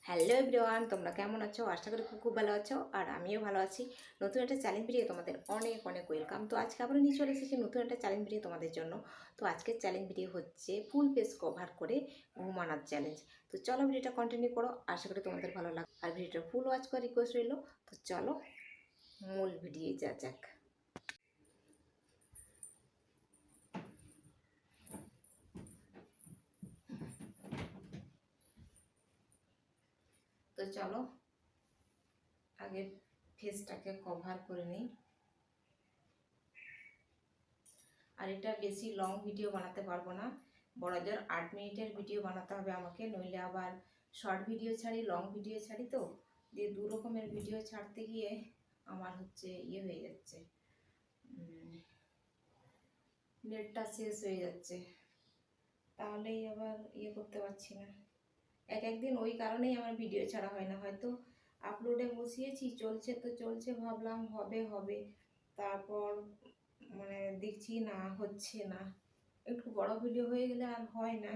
Hello everyone, তোমরা কেমন আছো? আশা করি খুব খুব ভালো আছো। আর আমিও ভালো আছি। নতুন একটা চ্যালেঞ্জ ভিডিও তোমাদের অনেক অনেক ওয়েলকাম। তো আজকে আবারও নিয়ে চলে এসেছি নতুন একটা চ্যালেঞ্জ ভিডিও তোমাদের জন্য। তো আজকের চ্যালেঞ্জ ভিডিও হচ্ছে ফুল ফেস কভার করে ঘুমানোর চ্যালেঞ্জ। তো চলো ভিডিওটা কন্টিনিউ করো, আশা করি তোমাদের ভালো লাগবে। আর ভিডিওটা ফুল ওয়াচ করার রিকোয়েস্ট রইলো। তো চলো মূল ভিডিও যা যাক। তো চলো আগে ফেসটাকে কভার করে নিই। আর এটা বেশি লং ভিডিও বানাতে পারবো না, বড় জোর 8 মিনিটের ভিডিও বানাতে হবে আমাকে, নইলে আবার শর্ট ভিডিও ছাড়ি, লং ভিডিও ছাড়ি। তো দিয়ে দু রকমের ভিডিও ছাড়তে গিয়ে আমার হচ্ছে হয়ে যাচ্ছে, নেটটা শেষ হয়ে যাচ্ছে, তাহলেই আবার করতে পারছি না। একদিন ওই কারণেই আমার ভিডিও ছাড়া হয় না। হয়তো আপলোডে বসিয়েছি, চলছে তো চলছে, ভাবলাম হবে হবে, তারপর দেখছি না, হচ্ছে না। একটু বড় ভিডিও হয়ে গেলে আর হয় না,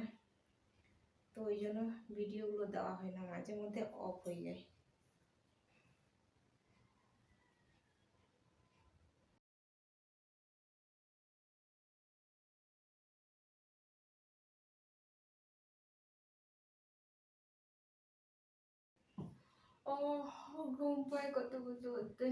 তো ওই জন্য ভিডিওগুলো দেওয়া হয় না, মাঝে মধ্যে অফ হয়ে যায়। ও, ঘুম পায় কত বলতে বলতে।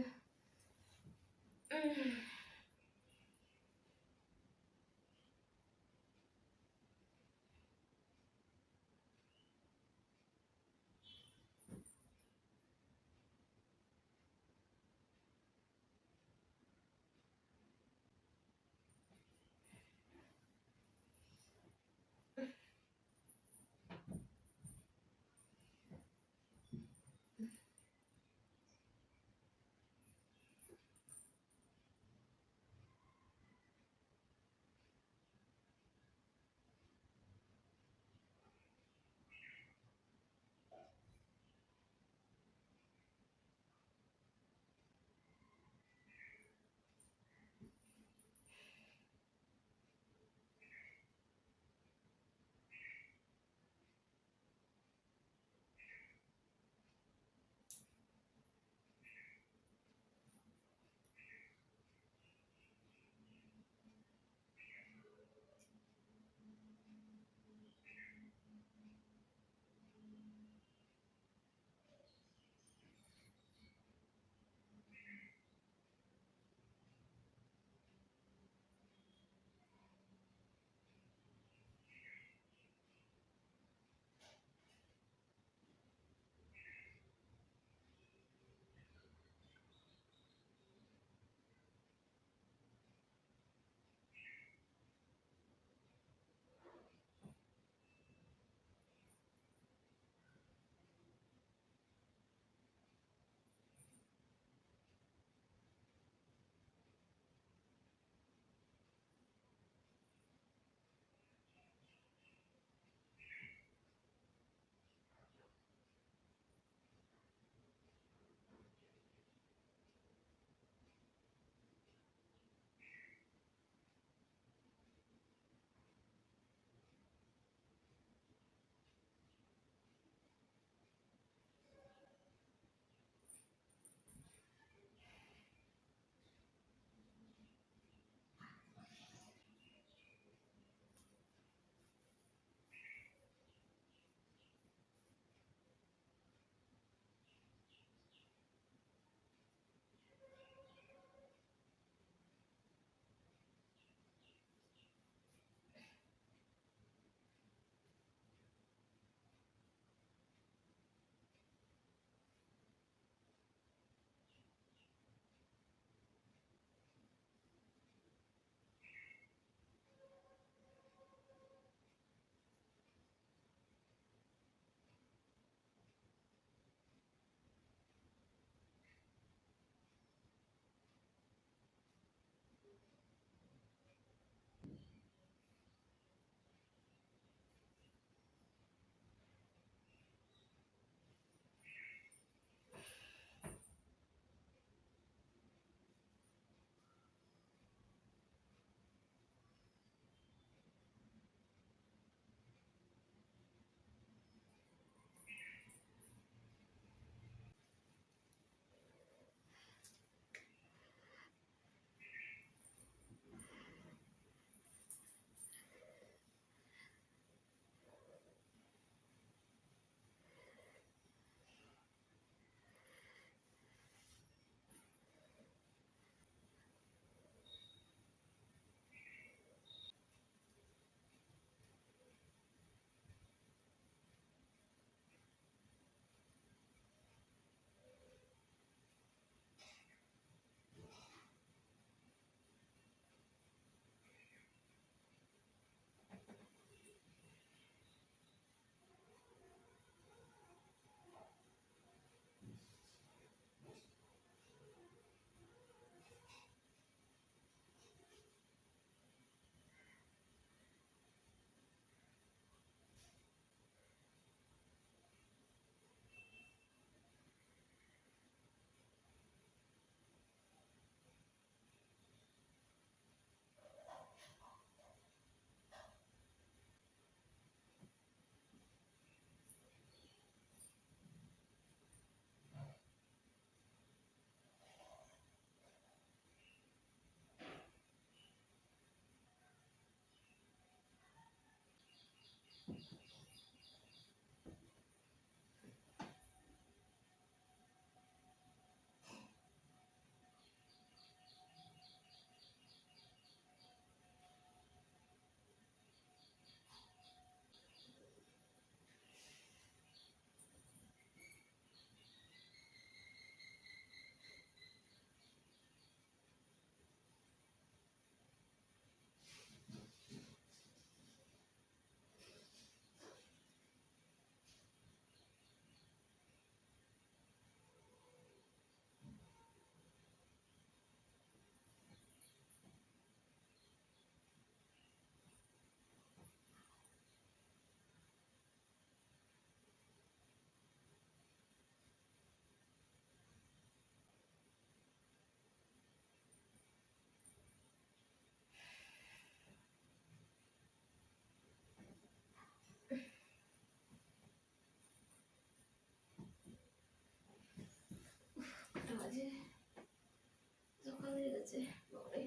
হয়ে গেছে বাবারে।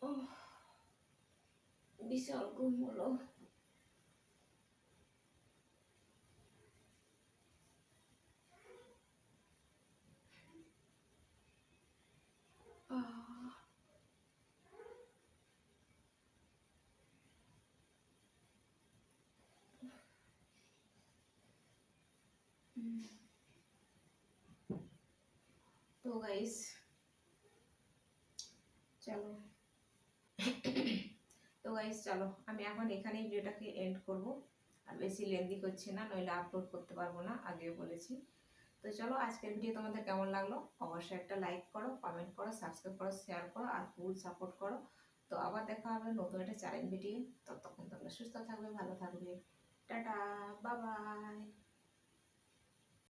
ও বিশাল ঘুম হলো। তো গাইস চলো, তো গাইস চলো আমি এখন এখানেই ভিডিওটাকে এন্ড করব। আর বেশি লেন্দি করছি না, নইলে আপলোড করতে পারবো না, আগেও বলেছি। তো চলো আজকের ভিডিও তোমাদের কেমন লাগলো অবশ্যই একটা লাইক করো, কমেন্ট করো, সাবস্ক্রাইব করো, শেয়ার করো আর ফুল সাপোর্ট করো। তো আবার দেখা হবে নতুন একটা চ্যালেঞ্জ ভিডিও। ততক্ষণ তোমরা সুস্থ থাকবে, ভালো থাকবে। Tata, bye bye.